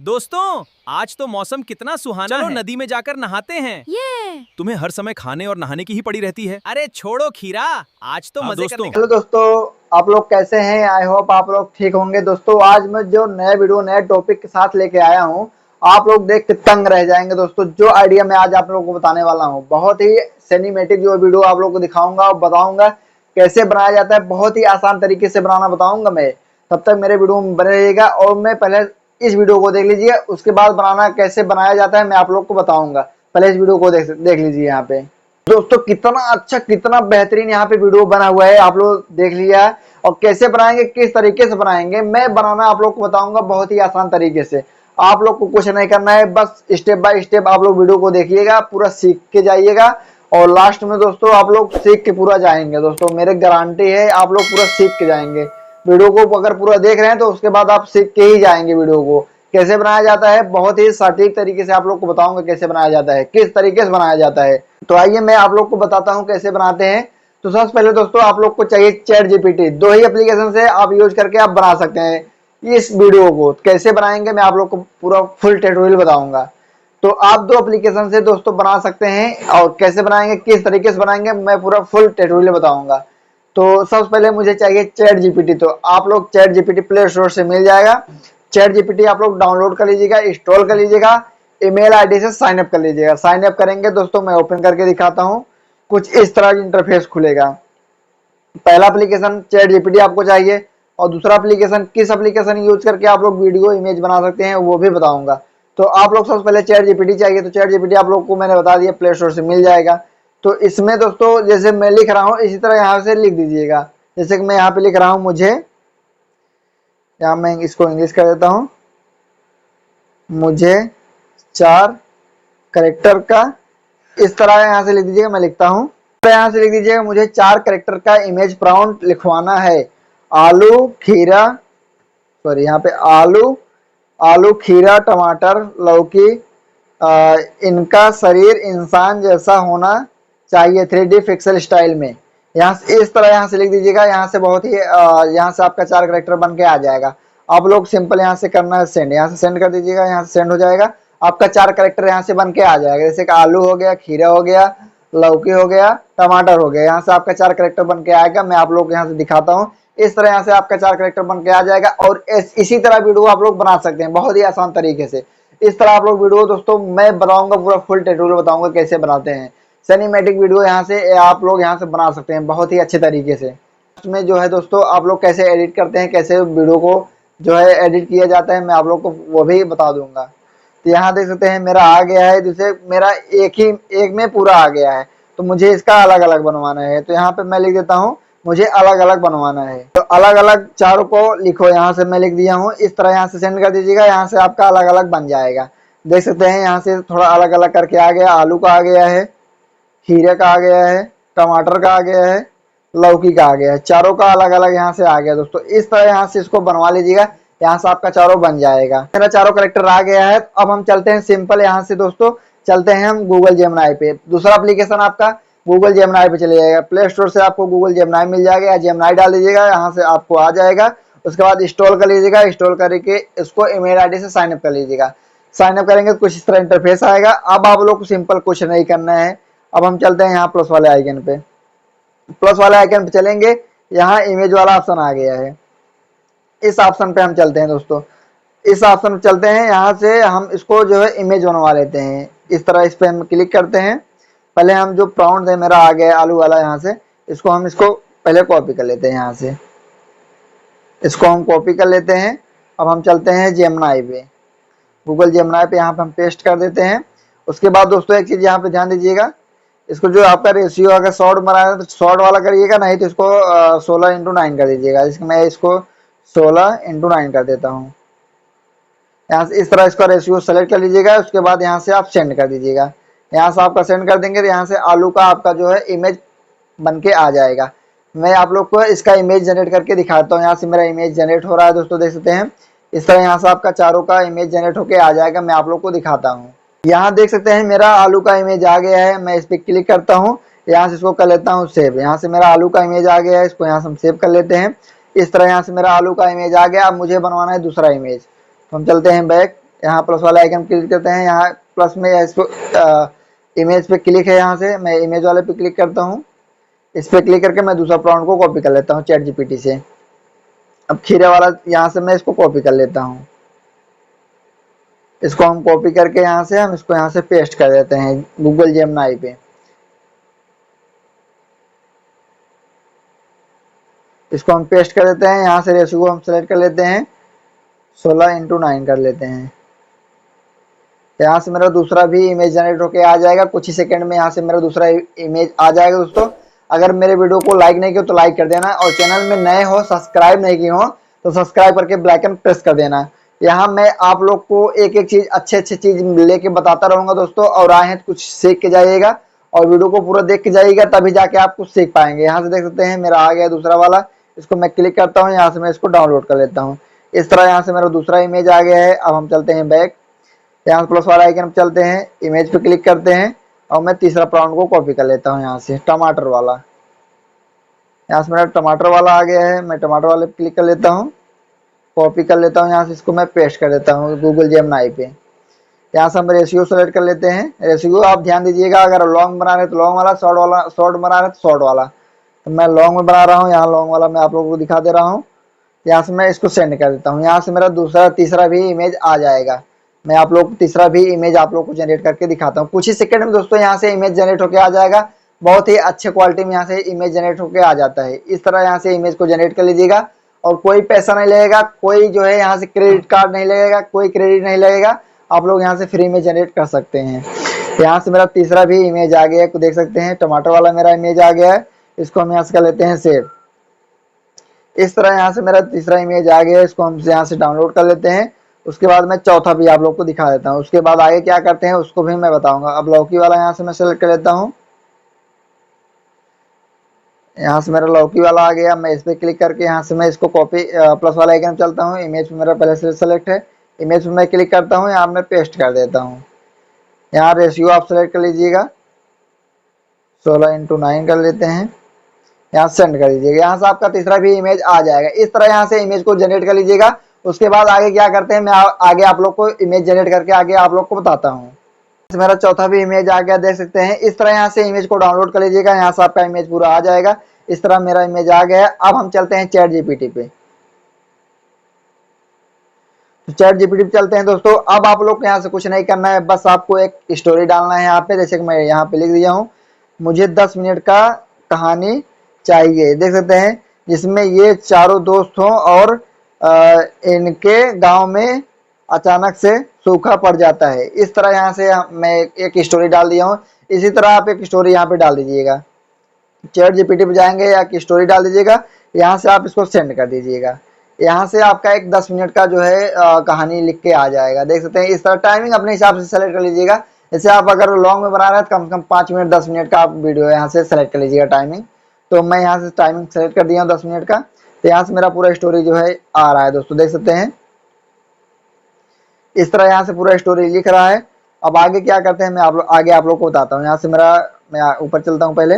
दोस्तों, आज तो मौसम कितना सुहाना है। चलो नदी में जाकर नहाते हैं। ये तुम्हें हर समय खाने और नहाने की ही पड़ी रहती है। अरे छोड़ो खीरा, आज तो मजे करने का। हेलो दोस्तों, आप लोग कैसे हैं? आई होप आप लोग ठीक होंगे। दोस्तों आज मैं जो नया वीडियो नए टॉपिक के साथ लेके आया हूं, आप लोग देख के तंग रह जाएंगे। दोस्तों जो आइडिया मैं आज आप लोगों को बताने वाला हूं, बहुत ही सिनेमैटिक जो वीडियो आप लोगों को दिखाऊंगा और बताऊंगा कैसे बनाया जाता है। बहुत ही आसान तरीके से बनाना बताऊंगा मैं। तब तक मेरे वीडियो में बने रहिएगा और मैं पहले इस वीडियो को देख लीजिए, उसके बाद बनाना कैसे बनाया जाता है मैं आप लोग को बताऊंगा। पहले इस वीडियो को देख लीजिए। यहाँ पे दोस्तों कितना अच्छा कितना बेहतरीन यहाँ पे वीडियो बना हुआ है, आप लोग देख लिया है। और कैसे बनाएंगे, किस तरीके से बनाएंगे मैं बनाना आप लोग को बताऊंगा बहुत ही आसान तरीके से। आप लोग को कुछ नहीं करना है, बस स्टेप बाय स्टेप आप लोग वीडियो को देखिएगा, पूरा सीख के जाइएगा और लास्ट में दोस्तों आप लोग सीख के पूरा जाएंगे। दोस्तों मेरे गारंटी है आप लोग पूरा सीख के जाएंगे। वीडियो को अगर पूरा देख रहे हैं तो उसके बाद आप सीख के ही जाएंगे। वीडियो को कैसे बनाया जाता है बहुत ही सटीक तरीके से आप लोग को बताऊंगा कैसे बनाया जाता है, किस तरीके से बनाया जाता है। तो आइए मैं आप लोग को बताता हूं कैसे बनाते हैं। तो सबसे पहले दोस्तों आप लोग को चाहिए चैट जीपीटी। दो ही एप्लीकेशन से आप यूज करके आप बना सकते हैं इस वीडियो को। कैसे बनाएंगे मैं आप लोग को पूरा फुल ट्यूटोरियल बताऊंगा। तो आप दो एप्लीकेशन से दोस्तों बना सकते हैं और कैसे बनाएंगे, किस तरीके से बनाएंगे मैं पूरा फुल ट्यूटोरियल बताऊंगा। तो सबसे पहले मुझे चाहिए चैट जीपीटी। तो आप लोग चैट जीपीटी प्ले स्टोर से मिल जाएगा। चैट जीपीटी आप लोग डाउनलोड कर लीजिएगा, इंस्टॉल कर लीजिएगा, ईमेल आईडी से साइन अप कर लीजिएगा। साइन अप करेंगे दोस्तों, मैं ओपन करके दिखाता हूं। कुछ इस तरह इंटरफेस खुलेगा। पहला एप्लीकेशन चैट जीपीटी आपको चाहिए और दूसरा एप्लीकेशन किस एप्लीकेशन यूज करके आप लोग वीडियो इमेज बना सकते हैं वो भी बताऊंगा। तो आप लोग सबसे पहले चैट जीपीटी चाहिए। तो चैट जीपीटी आप लोग को मैंने बता दिया प्ले स्टोर से मिल जाएगा। तो इसमें दोस्तों जैसे मैं लिख रहा हूँ इसी तरह यहाँ से लिख दीजिएगा। जैसे कि मैं यहाँ पे लिख रहा हूँ, मुझे यहाँ मैं इसको इंग्लिश कर देता हूँ, मुझे 4 कैरेक्टर का, इस तरह यहाँ से लिख दीजिएगा। मैं लिखता हूँ तो यहाँ से लिख दीजिएगा, मुझे 4 कैरेक्टर का इमेज प्रॉम्प्ट लिखवाना है। आलू खीरा, सॉरी यहाँ पे आलू खीरा टमाटर लौकी, इनका शरीर इंसान जैसा होना चाहिए 3D पिक्सल स्टाइल में। यहाँ से इस तरह यहाँ से लिख दीजिएगा। यहाँ से बहुत ही यहाँ से आपका 4 कैरेक्टर बन के आ जाएगा। आप लोग सिंपल यहाँ से करना है सेंड, यहाँ से सेंड कर दीजिएगा। यहाँ से सेंड हो जाएगा, आपका 4 कैरेक्टर यहाँ से बन के आ जाएगा। जैसे कि आलू हो गया, खीरा हो गया, लौकी हो गया, टमाटर हो गया। यहाँ से आपका 4 कैरेक्टर बन के आएगा। मैं आप लोग को यहाँ से दिखाता हूँ। इस तरह यहाँ से आपका 4 कैरेक्टर बन के आ जाएगा और इसी तरह वीडियो आप लोग बना सकते हैं बहुत ही आसान तरीके से। इस तरह आप लोग वीडियो दोस्तों मैं बताऊंगा, पूरा फुल ट्यूटोरियल बताऊंगा कैसे बनाते हैं। सिनेमैटिक वीडियो यहाँ से आप लोग यहाँ से बना सकते हैं बहुत ही अच्छे तरीके से। इसमें जो है दोस्तों आप लोग कैसे एडिट करते हैं, कैसे वीडियो को जो है एडिट किया जाता है मैं आप लोग को वो भी बता दूंगा। तो यहाँ देख सकते हैं मेरा आ गया है, जैसे मेरा एक में पूरा आ गया है। तो मुझे इसका अलग अलग बनवाना है। तो यहाँ पे मैं लिख देता हूँ, मुझे अलग अलग बनवाना है। तो अलग अलग चारों को लिखो। यहाँ से मैं लिख दिया हूँ, इस तरह यहाँ से सेंड कर दीजिएगा। यहाँ से आपका अलग अलग बन जाएगा। देख सकते हैं यहाँ से थोड़ा अलग अलग करके आ गया। आलू का आ गया है, खीरे का आ गया है, टमाटर का आ गया है, लौकी का आ गया है। चारों का अलग अलग यहाँ से आ गया दोस्तों। इस तरह यहाँ से इसको बनवा लीजिएगा। यहाँ से आपका चारों बन जाएगा। मेरा चारों कैरेक्टर आ गया है। अब हम चलते हैं सिंपल, यहाँ से दोस्तों चलते हैं हम गूगल जेमिनी पे। दूसरा एप्लीकेशन आपका गूगल जेमिनी पे चले जाएगा। प्ले स्टोर से आपको गूगल जेमिनी मिल जाएगा, जेमिनी डाल दीजिएगा, यहाँ से आपको आ जाएगा। उसके बाद इंस्टॉल कर लीजिएगा। इंस्टॉल करके इसको ईमेल आईडी से साइन अप कर लीजिएगा। साइन अप करेंगे तो कुछ इस तरह इंटरफेस आएगा। अब आप लोग को सिंपल कुछ नहीं करना है। अब हम चलते हैं यहाँ प्लस वाले आइकन पे। प्लस वाले आइकन पे चलेंगे, यहाँ इमेज वाला ऑप्शन आ गया है। इस ऑप्शन पे हम चलते हैं दोस्तों। इस ऑप्शन पे चलते हैं, यहाँ से हम इसको जो है इमेज बनवा लेते हैं। इस तरह इस पे हम क्लिक करते हैं। पहले हम जो प्रॉम्प्ट है मेरा आ गया आलू वाला, यहाँ से इसको पहले कॉपी कर लेते हैं। यहाँ से इसको हम कॉपी कर लेते हैं। अब हम चलते हैं जेमिनी पे, गूगल जेमिनी पे यहाँ पे हम पेस्ट कर देते हैं। उसके बाद दोस्तों एक चीज यहाँ पे ध्यान दीजिएगा, इसको जो आपका रेशियो अगर शॉर्ट बनाना है तो शॉर्ट वाला करिएगा, नहीं तो इसको 16:9 कर दीजिएगा। इसको मैं इसको 16:9 कर देता हूँ। यहाँ से इस तरह इसका रेशियो सेलेक्ट कर लीजिएगा। उसके बाद यहाँ से आप सेंड कर दीजिएगा। यहाँ से आपका सेंड कर देंगे तो यहाँ से आलू का आपका जो है इमेज बन के आ जाएगा। मैं आप लोग को इसका इमेज जनरेट करके दिखाता हूँ। यहाँ से मेरा इमेज जनरेट हो रहा है दोस्तों, देख सकते हैं। इस तरह यहाँ से आपका चारों का इमेज जनरेट होके आ जाएगा। मैं आप लोग को दिखाता हूँ। यहाँ देख सकते हैं मेरा आलू का इमेज आ गया है। मैं इस पर क्लिक करता हूँ, यहाँ से इसको कर लेता हूँ सेव। यहाँ से मेरा आलू का इमेज आ गया है, इसको यहाँ से हम सेव कर लेते हैं। इस तरह यहाँ से मेरा आलू का इमेज आ गया। अब मुझे बनवाना है दूसरा इमेज। तो हम चलते हैं बैक, यहाँ प्लस वाला आइकन क्लिक करते हैं, यहाँ प्लस में इसको इमेज पे क्लिक है, यहाँ से मैं इमेज वाले पे क्लिक करता हूँ। इस पे क्लिक करके मैं दूसरा प्रॉम्प्ट को कॉपी कर लेता हूँ चैट जीपीटी से। अब खीरे वाला यहाँ से मैं इसको कॉपी कर लेता हूँ। इसको हम कॉपी करके यहाँ से हम इसको यहाँ से पेस्ट कर देते हैं गूगल जेमिनी पे। इसको हम पेस्ट कर देते हैं। यहाँ से रेशियो को हम सेलेक्ट कर लेते हैं, 16:9 कर लेते हैं। यहाँ से मेरा दूसरा भी इमेज जनरेट होके आ जाएगा। कुछ ही सेकंड में यहाँ से मेरा दूसरा इमेज आ जाएगा। दोस्तों अगर मेरे वीडियो को लाइक नहीं किया तो लाइक कर देना, और चैनल में नए हो सब्सक्राइब नहीं किए हो तो सब्सक्राइब करके बेल आइकन प्रेस कर देना। यहाँ मैं आप लोग को एक एक चीज अच्छे चीज लेके बताता रहूंगा दोस्तों, और आए हैं तो कुछ सीख के जाइएगा और वीडियो को पूरा देख के जाइएगा, तभी जाके आप कुछ सीख पाएंगे। यहाँ से देख सकते हैं मेरा आ गया दूसरा वाला। इसको मैं क्लिक करता हूँ, यहाँ से मैं इसको डाउनलोड कर लेता हूँ। इस तरह यहाँ से मेरा दूसरा इमेज आ गया है। अब हम चलते हैं बैक, यहाँ प्लस वाला आइकन पे चलते हैं, इमेज पे क्लिक करते हैं और मैं तीसरा प्रॉम्प्ट को कॉपी कर लेता हूँ यहाँ से, टमाटर वाला। यहाँ से मेरा टमाटर वाला आ गया है, मैं टमाटर वाले पे क्लिक कर लेता हूँ, कॉपी कर लेता हूँ। यहाँ से इसको मैं पेस्ट कर देता हूँ गूगल जेमिनी पे। यहाँ से हम रेशियो सेलेक्ट कर लेते हैं। रेशियो आप ध्यान दीजिएगा, अगर लॉन्ग बना रहे तो लॉन्ग वाला, शॉर्ट बना रहे तो शॉर्ट वाला। तो मैं लॉन्ग में बना रहा हूँ, यहाँ लॉन्ग वाला मैं आप लोगों को दिखा दे रहा हूँ। यहाँ से मैं इसको सेंड कर देता हूँ। यहाँ से मेरा दूसरा तीसरा भी इमेज आ जाएगा। मैं आप लोग को तीसरा भी इमेज आप लोग को जनरेट करके दिखाता हूँ। कुछ ही सेकंड में दोस्तों यहाँ से इमेज जनरेट होकर आ जाएगा। बहुत ही अच्छे क्वालिटी में यहाँ से इमेज जनरेट होकर आ जाता है। इस तरह यहाँ से इमेज को जनरेट कर लीजिएगा और कोई पैसा नहीं लगेगा, कोई जो है यहाँ से क्रेडिट कार्ड नहीं लगेगा, कोई क्रेडिट नहीं लगेगा। आप लोग यहाँ से फ्री में जनरेट कर सकते हैं। यहाँ से मेरा तीसरा भी इमेज आ गया है, देख सकते हैं टमाटर वाला मेरा इमेज आ गया है। इसको हम यहाँ से कर लेते हैं सेव। इस तरह यहाँ से मेरा तीसरा इमेज आ गया है, इसको हम यहाँ से डाउनलोड कर लेते हैं। उसके बाद मैं चौथा भी आप लोग को दिखा देता हूँ। उसके बाद आगे क्या करते हैं उसको भी मैं बताऊंगा। अब लौकी वाला यहाँ से मैं सेलेक्ट कर लेता हूँ। यहाँ से मेरा लौकी वाला आ गया। मैं इस पर क्लिक करके यहाँ से मैं इसको कॉपी प्लस वाला आइकन चलता हूँ। इमेज पे मेरा पहले से सेलेक्ट है, इमेज पे मैं क्लिक करता हूँ, यहाँ मैं पेस्ट कर देता हूँ। यहाँ रेशियो आप सेलेक्ट कर लीजिएगा, 16:9 कर लेते हैं। यहाँ सेंड कर दीजिएगा। यहाँ से आपका तीसरा भी इमेज आ जाएगा। इस तरह यहाँ से इमेज को जनरेट कर लीजिएगा। उसके बाद आगे क्या करते हैं मैं आगे आप लोग को इमेज जनरेट करके आगे आप लोग को बताता हूँ। मेरा चौथा भी इमेज आ गया, देख सकते हैं। इस तरह यहाँ से इमेज को डाउनलोड कर लीजिएगा। यहाँ से आपका इमेज पूरा आ जाएगा। इस तरह मेरा इमेज आ गया है। अब हम चलते हैं चैट जीपीटी पे। तो चैट जीपीटी पे चलते हैं दोस्तों। अब आप लोग को यहाँ से कुछ नहीं करना है, बस आपको एक स्टोरी डालना है यहाँ पे। जैसे कि मैं यहाँ पे लिख दिया हूँ, मुझे 10 मिनट का कहानी चाहिए, देख सकते हैं, जिसमें ये चारों दोस्त हों और इनके गांव में अचानक से सूखा पड़ जाता है। इस तरह यहाँ से मैं एक स्टोरी डाल दिया हूँ। इसी तरह आप एक स्टोरी यहाँ पे डाल दीजिएगा। चैट जीपीटी पे जाएंगे या एक स्टोरी डाल दीजिएगा। यहाँ से आप इसको सेंड कर दीजिएगा। यहाँ से आपका एक 10 मिनट का जो है कहानी लिख के आ जाएगा, देख सकते हैं। इस तरह टाइमिंग अपने हिसाब से सेलेक्ट कर लीजिएगा। जैसे आप अगर लॉन्ग में बना रहे हैं तो कम से कम 5 मिनट 10 मिनट का आप वीडियो यहाँ से सेलेक्ट कर लीजिएगा टाइमिंग। तो मैं यहाँ से टाइमिंग सेलेक्ट कर दिया हूँ 10 मिनट का। तो यहाँ से मेरा पूरा स्टोरी जो है आ रहा है दोस्तों, देख सकते हैं। इस तरह यहाँ से पूरा स्टोरी लिख रहा है। अब आगे क्या करते हैं मैं आगे आप लोग को बताता हूँ। यहाँ से मैं ऊपर चलता हूँ पहले।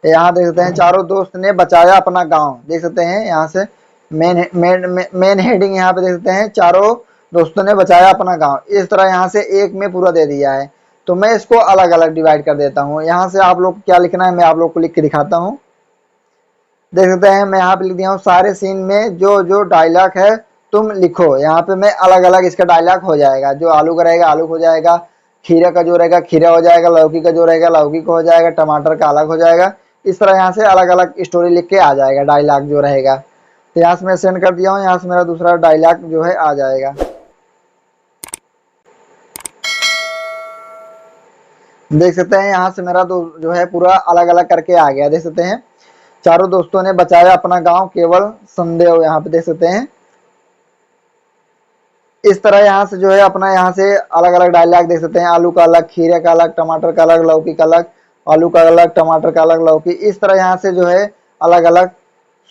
यहाँ देख सकते हैं चारों दोस्त ने बचाया अपना गांव, देख सकते हैं। यहाँ से मेन हेडिंग यहाँ पे देख सकते हैं, चारों दोस्तों ने बचाया अपना गांव। इस तरह यहाँ से एक में पूरा दे दिया है। तो मैं इसको अलग अलग डिवाइड कर देता हूँ। यहाँ से आप लोग क्या लिखना है मैं आप लोग को लिख के दिखाता हूँ। देख सकते हैं मैं यहाँ पे लिख दिया हूँ, सारे सीन में जो जो डायलॉग है तुम लिखो। यहाँ पे मैं अलग अलग इसका डायलॉग हो जाएगा। जो आलू का रहेगा आलू हो जाएगा, खीरा का जो रहेगा खीरा हो जाएगा, लौकी का जो रहेगा लौकी का हो जाएगा, टमाटर का अलग हो जाएगा। इस तरह यहाँ से अलग अलग स्टोरी लिख के आ जाएगा, डायलॉग जो रहेगा। तो यहाँ से मैं सेंड कर दिया हूँ। यहाँ से मेरा दूसरा डायलॉग जो है आ जाएगा। देख सकते हैं यहाँ से मेरा जो है पूरा अलग अलग करके आ गया, देख सकते हैं। चारों दोस्तों ने बचाया अपना गांव केवल संदेह, यहाँ पे देख सकते हैं। इस तरह यहाँ से जो है अपना यहाँ से अलग अलग डायलॉग देख सकते हैं। आलू का अलग, खीरे का अलग, टमाटर का अलग, लौकी का अलग, आलू का अलग, टमाटर का अलग, लौकी। इस तरह यहाँ से जो है अलग अलग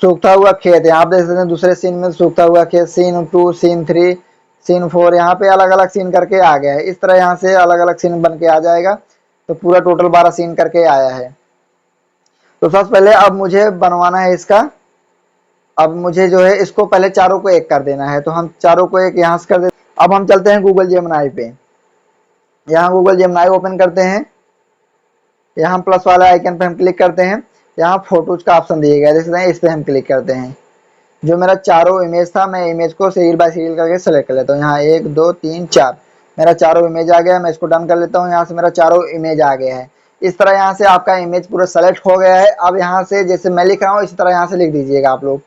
सूखता हुआ खेत है, आप देख सकते हैं। दूसरे सीन में सूखता हुआ खेत, सीन 2, सीन 3, सीन 4, यहाँ पे अलग अलग सीन करके आ गया है। इस तरह यहाँ से अलग अलग सीन बन के आ जाएगा। तो पूरा टोटल 12 सीन करके आया है। तो सबसे पहले अब मुझे बनवाना है इसका अब मुझे जो है इसको पहले चारों को एक कर देना है, तो हम चारों को एक यहाँ से कर देते हैं। अब हम चलते हैं गूगल जेमिनी पे। यहाँ गूगल जेमिनी ओपन करते हैं, यहाँ प्लस वाला आइकन पे हम क्लिक करते हैं, यहाँ फोटोज का ऑप्शन दिया गया है, देख सकते हैं, इस पे हम क्लिक करते हैं। जो मेरा चारों इमेज था, मैं इमेज को सीरियल बाय सीरियल करके सेलेक्ट कर लेता हूँ। यहाँ 1 2 3 4 मेरा चारों इमेज आ गया है। मैं इसको डन कर लेता हूँ। यहाँ से मेरा चारों इमेज आ गया है। इस तरह यहाँ से आपका इमेज पूरा सेलेक्ट हो गया है। अब यहाँ से जैसे मैं लिख रहा हूँ इसी तरह यहाँ से लिख दीजिएगा आप लोग।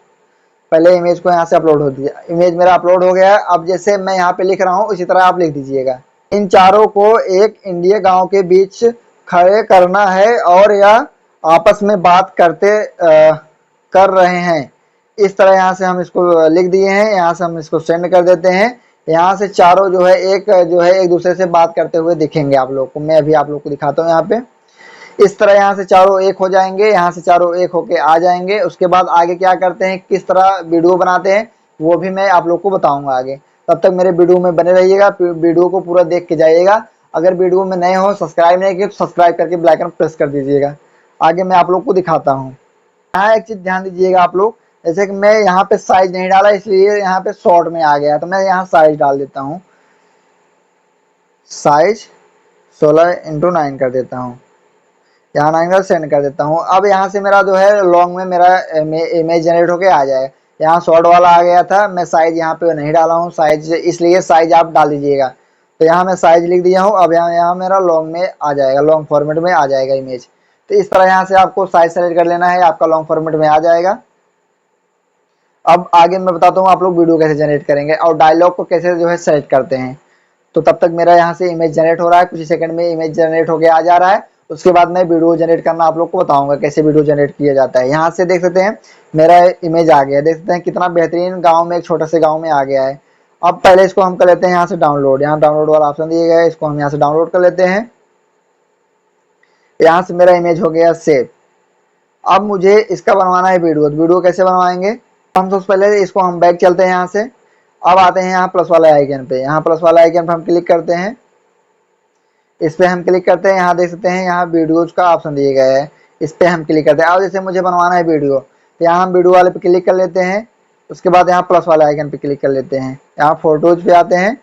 पहले इमेज को यहाँ से अपलोड हो दीजिए। इमेज मेरा अपलोड हो गया है। अब जैसे मैं यहाँ पे लिख रहा हूँ इसी तरह आप लिख दीजिएगा। इन चारों को एक इंडिया गांव के बीच खड़े करना है और यह आपस में बात कर रहे हैं। इस तरह यहाँ से हम इसको लिख दिए हैं। यहाँ से हम इसको सेंड कर देते हैं। यहाँ से चारों जो है एक दूसरे से बात करते हुए दिखेंगे आप लोग को। मैं अभी आप लोग को दिखाता हूँ। यहाँ पे इस तरह यहाँ से चारों एक हो जाएंगे। यहाँ से चारों एक होके आ जाएंगे। उसके बाद आगे क्या करते हैं, किस तरह वीडियो बनाते हैं, वो भी मैं आप लोग को बताऊंगा आगे। तब तक मेरे वीडियो में बने रहिएगा, वीडियो को पूरा देख के जाइएगा। अगर वीडियो में नए हो, सब्सक्राइब नहीं किए तो सब्सक्राइब करके बेल आइकन प्रेस कर दीजिएगा। आगे मैं आप लोग को दिखाता हूँ। यहाँ एक चीज ध्यान दीजिएगा आप लोग, जैसे कि मैं यहाँ पे साइज नहीं डाला इसलिए यहाँ पे शॉर्ट में आ गया, तो मैं यहाँ साइज डाल देता हूँ। साइज 16:9 कर देता हूँ। यहाँ 9 कर सेंड कर देता हूँ। अब यहाँ से मेरा जो है लॉन्ग में मेरा इमेज जनरेट होके आ जाएगा। यहाँ शॉर्ट वाला आ गया था, मैं साइज यहाँ पे नहीं डाला हूँ साइज, इसलिए साइज आप डाल दीजिएगा। तो यहाँ मैं साइज लिख दिया हूँ। अब यहाँ मेरा लॉन्ग में आ जाएगा, लॉन्ग फॉर्मेट में आ जाएगा इमेज। तो इस तरह यहाँ से आपको साइज सेलेक्ट कर लेना है, आपका लॉन्ग फॉर्मेट में आ जाएगा। अब आगे मैं बताता हूँ आप लोग वीडियो कैसे जनरेट करेंगे और डायलॉग को कैसे जो है सेलेक्ट करते हैं। तो तब तक मेरा यहाँ से इमेज जनरेट हो रहा है, कुछ ही सेकंड में इमेज जनरेट होके आ जा रहा है। उसके बाद मैं वीडियो जनरेट करना आप लोग को बताऊंगा कैसे वीडियो जनरेट किया जाता है। यहाँ से देख सकते हैं मेरा इमेज आ गया, देख सकते हैं कितना बेहतरीन गाँव में, एक छोटे से गाँव में आ गया है। अब पहले इसको हम कर लेते हैं यहाँ से डाउनलोड। यहाँ डाउनलोड वाला ऑप्शन दिया गया है, इसको हम यहाँ से डाउनलोड कर लेते हैं। यहाँ से मेरा इमेज हो गया सेव। अब मुझे इसका बनवाना है वीडियो। तो वीडियो कैसे बनवाएंगे, हम सबसे पहले इसको हम बैक चलते हैं यहाँ से। अब आते हैं यहाँ प्लस वाला आइकन पे। यहाँ प्लस वाला आइकन पे हम क्लिक करते हैं, इस पे हम क्लिक करते हैं। यहाँ देख सकते हैं यहाँ वीडियोज का ऑप्शन दिया गया है, इस पे हम क्लिक करते हैं। अब जैसे मुझे बनवाना है वीडियो, तो यहाँ हम वीडियो वाले पे क्लिक कर लेते हैं। उसके बाद यहाँ प्लस वाले आइकन पे क्लिक कर लेते हैं, यहाँ फोटोज पे आते हैं।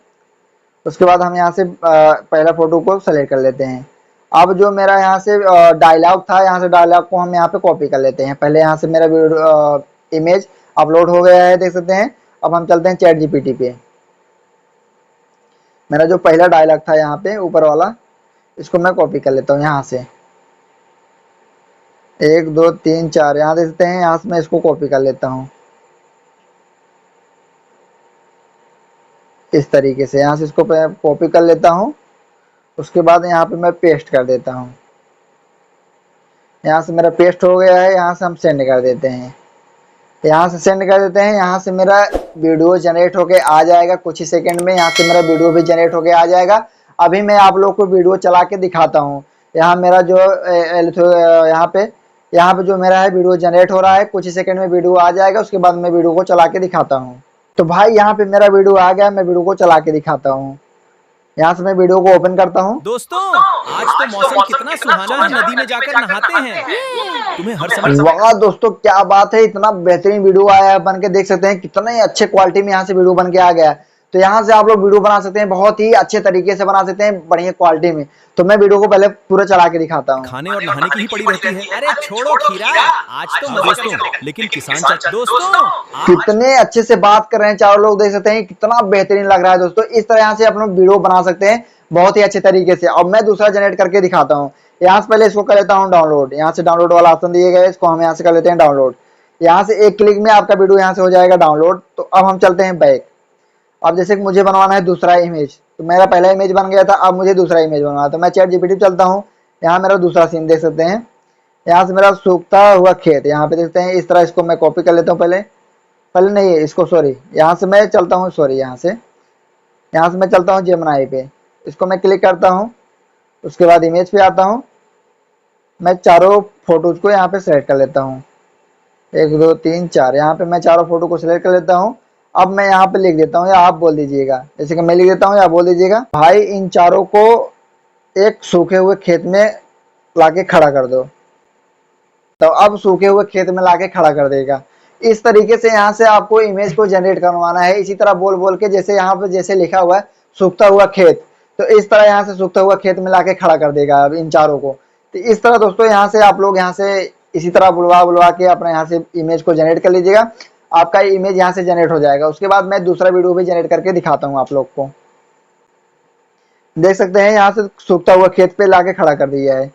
उसके बाद हम यहाँ से पहला फोटो को सेलेक्ट कर लेते हैं। अब जो मेरा यहाँ से डायलॉग था, यहाँ से डायलॉग को हम यहाँ पे कॉपी कर लेते हैं। पहले यहाँ से मेरा इमेज अपलोड हो गया है, देख सकते हैं। अब हम चलते हैं चैट जीपीटी पे। मेरा जो पहला डायलॉग था यहाँ पे ऊपर वाला, इसको मैं कॉपी कर लेता हूँ यहाँ से। 1 2 3 4 यहाँ देख सकते हैं। यहाँ से मैं इसको कॉपी कर लेता हूँ इस तरीके से। यहाँ से इसको कॉपी कर लेता हूँ। उसके बाद यहाँ पे मैं पेस्ट कर देता हूँ। यहाँ से मेरा पेस्ट हो गया है। यहाँ से हम सेंड कर देते हैं, यहाँ से सेंड कर देते हैं। यहाँ से मेरा वीडियो जनरेट होके आ जाएगा कुछ ही सेकंड में। यहाँ से मेरा वीडियो भी जनरेट होके आ जाएगा। अभी मैं आप लोग को वीडियो चला के दिखाता हूँ। यहाँ मेरा जो यहाँ पे जो मेरा है वीडियो जनरेट हो रहा है, कुछ ही सेकंड में वीडियो आ जाएगा। उसके बाद मैं वीडियो को चला के दिखाता हूँ। तो भाई यहाँ पे मेरा वीडियो आ गया, मैं वीडियो को चला के दिखाता हूँ। यहाँ से मैं वीडियो को ओपन करता हूँ। दोस्तों आज तो मौसम कितना सुहाना है, नदी में जाकर नहाते हैं। तुम्हें हर समय वाह दोस्तों क्या बात है, इतना बेहतरीन वीडियो आया है बन के, देख सकते हैं कितने अच्छे क्वालिटी में यहाँ से वीडियो बन के आ गया है। तो यहाँ से आप लोग वीडियो बना सकते हैं, बहुत ही अच्छे तरीके से बना सकते हैं, बढ़िया क्वालिटी में। तो मैं वीडियो को पहले पूरा चला के दिखाता हूँ। खाने और नहाने की ही पड़ी रहती है। अरे छोड़ो खीरा, आज तो दोस्तों लेकिन किसान चाचा दोस्तों कितने अच्छे से बात कर रहे हैं चारों लोग, देख सकते हैं कितना बेहतरीन लग रहा है दोस्तों। इस तरह यहाँ से आप लोग वीडियो बना सकते हैं बहुत ही अच्छे तरीके से। अब मैं दूसरा जनरेट करके दिखाता हूँ। यहाँ से पहले इसको कर लेता हूँ डाउनलोड। यहाँ से डाउनलोड वाला ऑप्शन दिए गए, इसको हम यहाँ से कर लेते हैं डाउनलोड। यहाँ से एक क्लिक में आपका वीडियो यहाँ से हो जाएगा डाउनलोड। तो अब हम चलते हैं बैक। अब जैसे कि मुझे बनवाना है दूसरा इमेज, तो मेरा पहला इमेज बन गया था, अब मुझे दूसरा इमेज बनवाना है। तो मैं चैट जीपीटी चलता हूँ। यहाँ मेरा दूसरा सीन देख सकते हैं। यहाँ से मेरा सूखता हुआ खेत, यहाँ पे देखते हैं। इस तरह इसको मैं कॉपी कर लेता हूँ पहले नहीं इसको, सॉरी यहाँ से मैं चलता हूँ, यहाँ से मैं चलता हूँ जेमिनी पे। इसको मैं क्लिक करता हूँ। उसके बाद इमेज पे आता हूँ। मैं चारों फोटोज को यहाँ पे सेलेक्ट कर लेता हूँ, 1 2 3 4। यहाँ पे मैं चारों फोटो को सिलेक्ट कर लेता हूँ। अब मैं यहाँ पे लिख देता हूँ या आप बोल दीजिएगा, जैसे कि मैं लिख देता हूँ या बोल दीजिएगा। भाई इन चारों को एक सूखे हुए खेत में लाके खड़ा कर दो। तो अब सूखे हुए खेत में लाके खड़ा कर देगा। इस तरीके से यहाँ से आपको इमेज को जनरेट करवाना है, इसी तरह बोल बोल के, जैसे यहाँ पे जैसे लिखा हुआ है सूखता हुआ खेत, तो इस तरह यहाँ से सूखता हुआ खेत में लाके खड़ा कर देगा अब इन चारों को। तो इस तरह दोस्तों यहाँ से आप लोग यहाँ से इसी तरह बुलवा बुलवा के अपना यहाँ से इमेज को जनरेट कर लीजिएगा। आपका इमेज यहाँ से जनरेट हो जाएगा। उसके बाद मैं दूसरा वीडियो भी जनरेट करके दिखाता हूँ आप लोग को। देख सकते हैं यहाँ से सूखता हुआ खेत पे लाके खड़ा कर दिया है।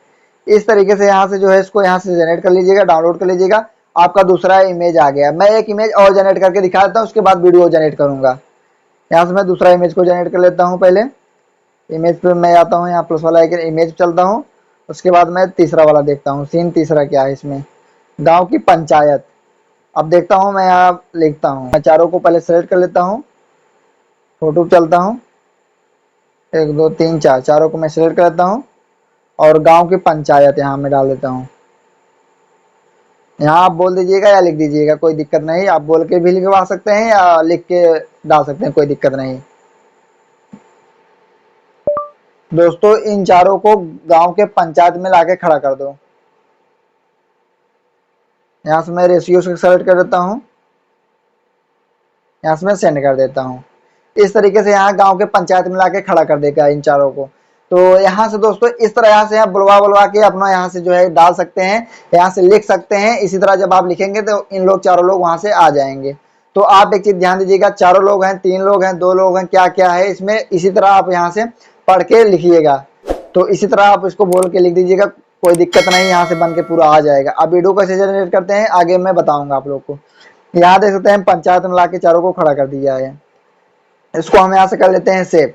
इस तरीके से यहाँ से जो है इसको यहाँ से जनरेट कर लीजिएगा, डाउनलोड कर लीजिएगा। आपका दूसरा इमेज आ गया। मैं एक इमेज और जनरेट करके दिखा देता हूँ, उसके बाद वीडियो जनरेट करूंगा। यहाँ से मैं दूसरा इमेज को जनरेट कर लेता हूँ। पहले इमेज पे मैं आता हूँ, यहाँ प्लस वाला आइकन, इमेज चलता हूँ। उसके बाद मैं तीसरा वाला देखता हूँ, सीन तीसरा क्या है इसमें, गाँव की पंचायत। अब देखता हूँ, मैं यहाँ लिखता हूँ, मैं चारों को पहले सेलेक्ट कर लेता हूँ, फोटो चलता हूँ, 1 2 3 4 चारों को मैं सेलेक्ट कर लेता हूँ और गांव की पंचायत यहाँ में डाल देता हूँ। यहाँ आप बोल दीजिएगा या लिख दीजिएगा, कोई दिक्कत नहीं। आप बोल के भी लिखवा सकते हैं या लिख के डाल सकते हैं, कोई दिक्कत नहीं। दोस्तों इन चारों को गांव के पंचायत में लाके खड़ा कर दो। यहाँ से मैं रेशियो से सेलेक्ट कर देता हूँ, यहाँ से मैं सेंड कर देता हूँ। इस तरीके से यहाँ गांव के पंचायत में लाके खड़ा कर देगा इन चारों को। तो यहाँ से दोस्तों इस तरह यहाँ से बुलवा बुलवा के अपना यहाँ से जो है डाल सकते हैं, यहाँ से लिख सकते हैं। इसी तरह जब आप लिखेंगे तो इन लोग चारों लोग वहां से आ जाएंगे। तो आप एक चीज ध्यान दीजिएगा, चारों लोग हैं, 3 लोग हैं, 2 लोग हैं, क्या क्या है इसमें, इसी तरह आप यहाँ से पढ़ के लिखिएगा। तो इसी तरह आप इसको बोल के लिख दीजिएगा, कोई दिक्कत नहीं, यहाँ से बन के पूरा आ जाएगा। अब वीडियो कैसे जनरेट करते हैं आगे मैं बताऊंगा आप लोग को। यहाँ देख सकते हैं पंचायत में ला के चारों को खड़ा कर दिया है। इसको हम यहाँ से कर लेते हैं सेव।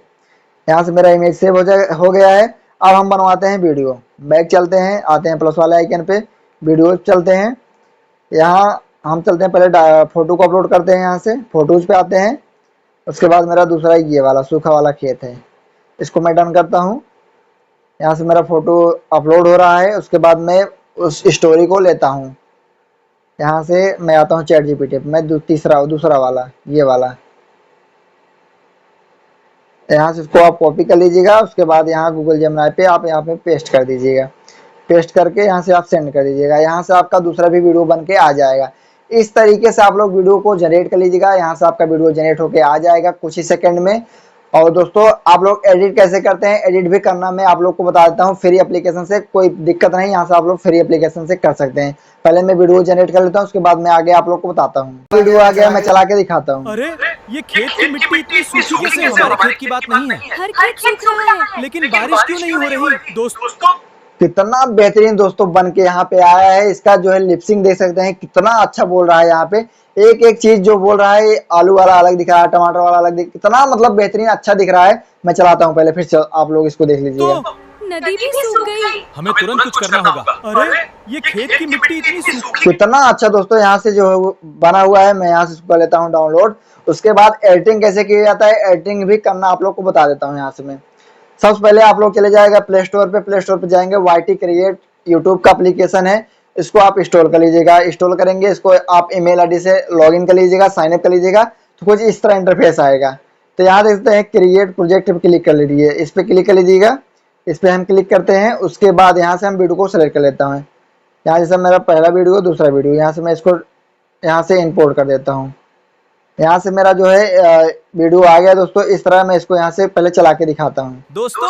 यहाँ से मेरा इमेज सेव हो गया है। अब हम बनवाते हैं वीडियो। बैक चलते हैं, आते हैं प्लस वाले आइकन पे, वीडियो चलते हैं। यहाँ हम चलते हैं, पहले फोटो को अपलोड करते हैं। यहाँ से फोटोज पे आते हैं। उसके बाद मेरा दूसरा ये वाला सूखा वाला खेत है, इसको मैं डन करता हूँ। यहाँ से मेरा फोटो अपलोड हो रहा है। उसके बाद मैं उस स्टोरी को लेता हूँ। यहाँ से मैं आता हूँ चैट जीपीटी पे, मैं दूसरा वाला ये वाला, यहाँ से इसको आप कॉपी कर लीजिएगा। उसके बाद यहाँ गूगल जेमिनी पे आप यहाँ पे पेस्ट कर दीजिएगा। पेस्ट करके यहाँ से आप सेंड कर दीजिएगा। यहाँ से आपका दूसरा भी वीडियो बन के आ जाएगा। इस तरीके से आप लोग वीडियो को जनरेट कर लीजिएगा। यहाँ से आपका वीडियो जनरेट होके आ जाएगा कुछ ही सेकंड में। और दोस्तों आप लोग एडिट कैसे करते हैं, एडिट भी करना मैं आप लोग को बता देता हूँ फ्री एप्लीकेशन से, कोई दिक्कत नहीं। यहाँ से आप लोग फ्री एप्लीकेशन से कर सकते हैं। पहले मैं वीडियो जनरेट कर लेता हूँ, उसके बाद मैं आगे आप लोग को बताता हूँ। वीडियो आ गया, मैं चला के दिखाता हूँ। अरे ये खेत की मिट्टी इतनी सूखी कैसे? हमारे खेत की बात नहीं है, हर खेत सूख रहा है। लेकिन बारिश क्यों नहीं हो रही? दोस्तों कितना बेहतरीन दोस्तों बन के यहाँ पे आया है। इसका जो है लिपसिंग देख सकते हैं, कितना अच्छा बोल रहा है। यहाँ पे एक एक चीज जो बोल रहा है, आलू वाला अलग दिख रहा है, टमाटर वाला अलग दिख, कितना मतलब बेहतरीन अच्छा दिख रहा है। मैं चलाता हूँ पहले, फिर आप लोग इसको देख लीजिएगा। नदी भी सूख गई। हमें तुरंत कुछ करना होगा। अरे ये खेत की मिट्टी इतनी सूखी। कितना अच्छा दोस्तों यहाँ से जो है वो बना हुआ है। मैं यहाँ से कर लेता हूँ डाउनलोड। उसके बाद एडिटिंग कैसे किया जाता है, एडिटिंग भी करना आप लोग को बता देता हूँ। यहाँ से मैं सबसे पहले आप लोग चले जाएगा प्ले स्टोर पे। प्ले स्टोर पे जाएंगे, YT क्रिएट यूट्यूब का एप्लीकेशन है, इसको आप इंस्टॉल कर लीजिएगा। इंस्टॉल करेंगे, इसको आप ईमेल आईडी से लॉगिन कर लीजिएगा, साइन अप कर लीजिएगा। तो कुछ इस तरह इंटरफेस आएगा। तो यहाँ देखते हैं क्रिएट प्रोजेक्ट पे क्लिक कर लीजिए, इस पे क्लिक कर लीजिएगा। इस पे हम क्लिक करते हैं। उसके बाद यहाँ से हम वीडियो को सेलेक्ट कर लेता हूँ। यहाँ जैसे मेरा पहला वीडियो, दूसरा वीडियो, यहाँ से मैं इसको यहाँ से इंपोर्ट कर देता हूँ। यहाँ से मेरा जो है वीडियो आ गया दोस्तों। इस तरह मैं इसको यहाँ से पहले चला के दिखाता हूँ। दोस्तों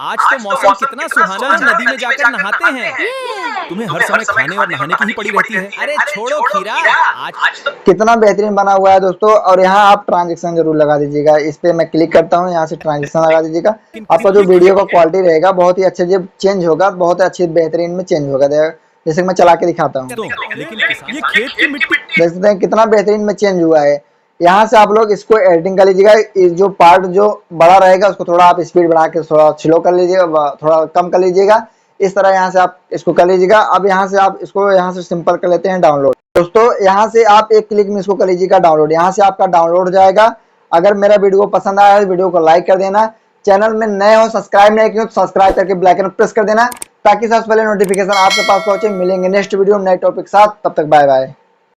आज तो मौसम कितना सुहाना है, नदी में जाकर नहाते हैं। तुम्हें हर समय खाने और नहाने की ही पड़ी रहती है। अरे छोड़ो खीरा, आज तो कितना बेहतरीन बना हुआ है दोस्तों। और यहाँ आप ट्रांजेक्शन जरूर लगा दीजिएगा। इस पे मैं क्लिक करता हूँ, यहाँ से ट्रांजेक्शन लगा दीजिएगा। आपका जो वीडियो का क्वालिटी रहेगा बहुत ही अच्छे से चेंज होगा, बहुत अच्छी बेहतरीन में चेंज होगा। जैसे मैं चला के दिखाता हूँ, लेकिन ये खेत की मिट्टी देख सकते हैं कितना बेहतरीन में चेंज हुआ है। यहाँ से आप लोग इसको एडिटिंग कर लीजिएगा। जो पार्ट जो बड़ा रहेगा उसको थोड़ा आप स्पीड बढ़ा के थोड़ा स्लो कर लीजिएगा, थोड़ा कम कर लीजिएगा। इस तरह यहाँ से आप इसको कर लीजिएगा। अब यहाँ से आप इसको यहाँ से सिंपल कर लेते हैं डाउनलोड। दोस्तों यहाँ से आप एक क्लिक में इसको कर लीजिएगा डाउनलोड। यहाँ से आपका डाउनलोड हो जाएगा। अगर मेरा वीडियो पसंद आया है वीडियो को लाइक कर देना। चैनल में नए हो, सब्सक्राइब नहीं किया तो सब्सक्राइब करके बेल आइकन प्रेस कर देना, ताकि सबसे पहले नोटिफिकेशन आपके पास पहुंचे। मिलेंगे नेक्स्ट वीडियो नए टॉपिक के साथ, तब तक बाय बाय।